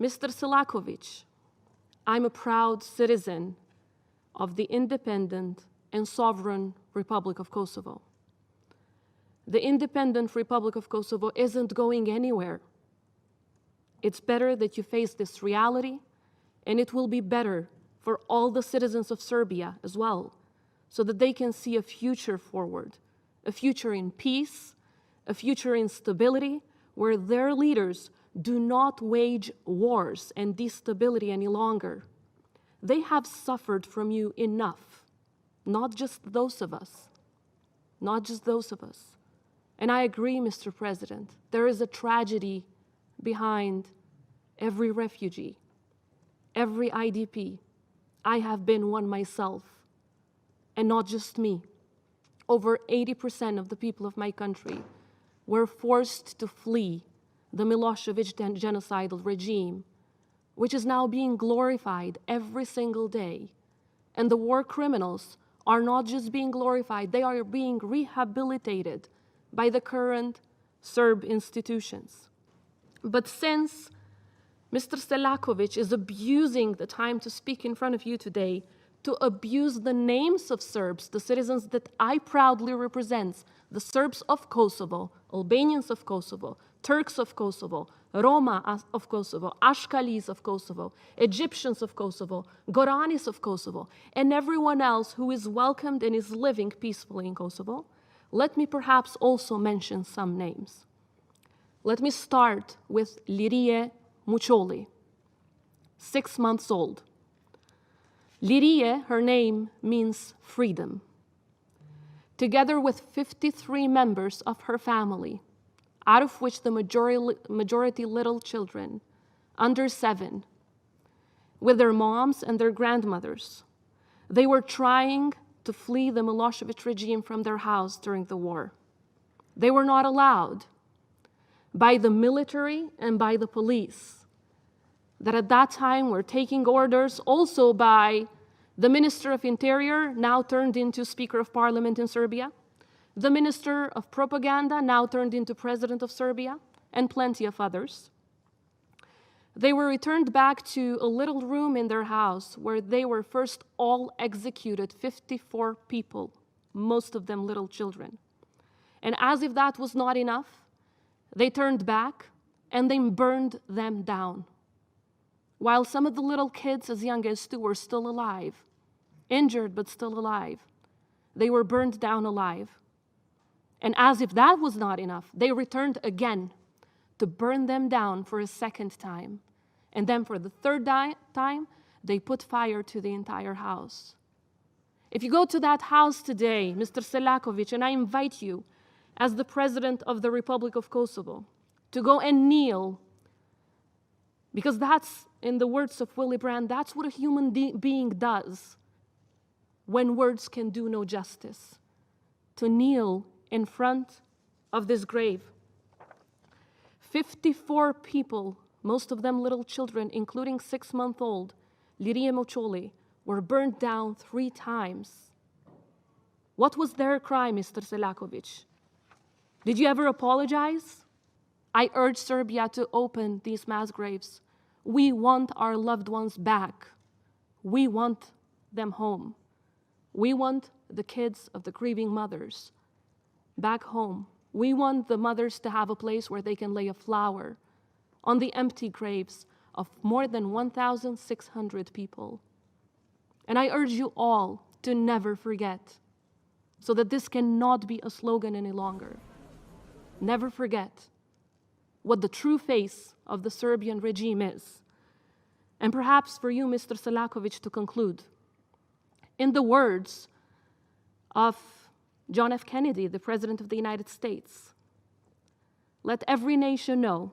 Mr. Selakovic, I'm a proud citizen of the independent and sovereign Republic of Kosovo. The independent Republic of Kosovo isn't going anywhere. It's better that you face this reality, and it will be better for all the citizens of Serbia as well, so that they can see a future forward, a future in peace, a future in stability, where their leaders do not wage wars and instability any longer. They have suffered from you enough, not just those of us, not just those of us. And I agree, Mr. President, there is a tragedy behind every refugee, every IDP. I have been one myself, and not just me. Over 80% of the people of my country were forced to flee the Millosheviqit genocidal regime, which is now being glorified every single day. And the war criminals are not just being glorified, they are being rehabilitated by the current Serb institutions. But since Mr. Selakovic is abusing the time to speak in front of you today to abuse the names of Serbs, the citizens that I proudly represent, the Serbs of Kosovo, Albanians of Kosovo, Turks of Kosovo, Roma of Kosovo, Ashkalis of Kosovo, Egyptians of Kosovo, Goranis of Kosovo, and everyone else who is welcomed and is living peacefully in Kosovo, let me perhaps also mention some names. Let me start with Lirie Muçoli, 6 months old. Lirie, her name means freedom. Together with 53 members of her family, out of which the majority little children, under 7, with their moms and their grandmothers, they were trying to flee the Milosevic regime from their house during the war. They were not allowed by the military and by the police, that at that time were taking orders also by the Minister of Interior, now turned into Speaker of Parliament in Serbia, the Minister of Propaganda, now turned into President of Serbia, and plenty of others. They were returned back to a little room in their house where they were first all executed, 54 people, most of them little children. And as if that was not enough, they turned back and they burned them down. While some of the little kids as young as 2 were still alive, injured but still alive, they were burned down alive. And as if that was not enough, they returned again to burn them down for a second time. And then for the third time, they put fire to the entire house. If you go to that house today, Mr. Selakovic, and I invite you, as the President of the Republic of Kosovo, to go and kneel, because that's, in the words of Willy Brandt, that's what a human being does when words can do no justice, to kneel in front of this grave. 54 people, most of them little children, including 6-month-old Lirie Muçoli, were burned down 3 times. What was their crime, Mr. Selakovic? Did you ever apologize? I urge Serbia to open these mass graves. We want our loved ones back. We want them home. We want the kids of the grieving mothers back home. We want the mothers to have a place where they can lay a flower on the empty graves of more than 1,600 people. And I urge you all to never forget, so that this cannot be a slogan any longer. Never forget what the true face of the Serbian regime is. And perhaps for you, Mr. Selakovic, to conclude, in the words of John F. Kennedy, the President of the United States, let every nation know,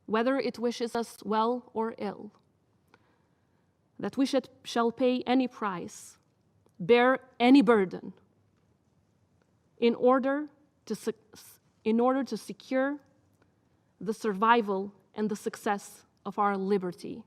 whether it wishes us well or ill, that we shall pay any price, bear any burden, in order to secure the survival and the success of our liberty.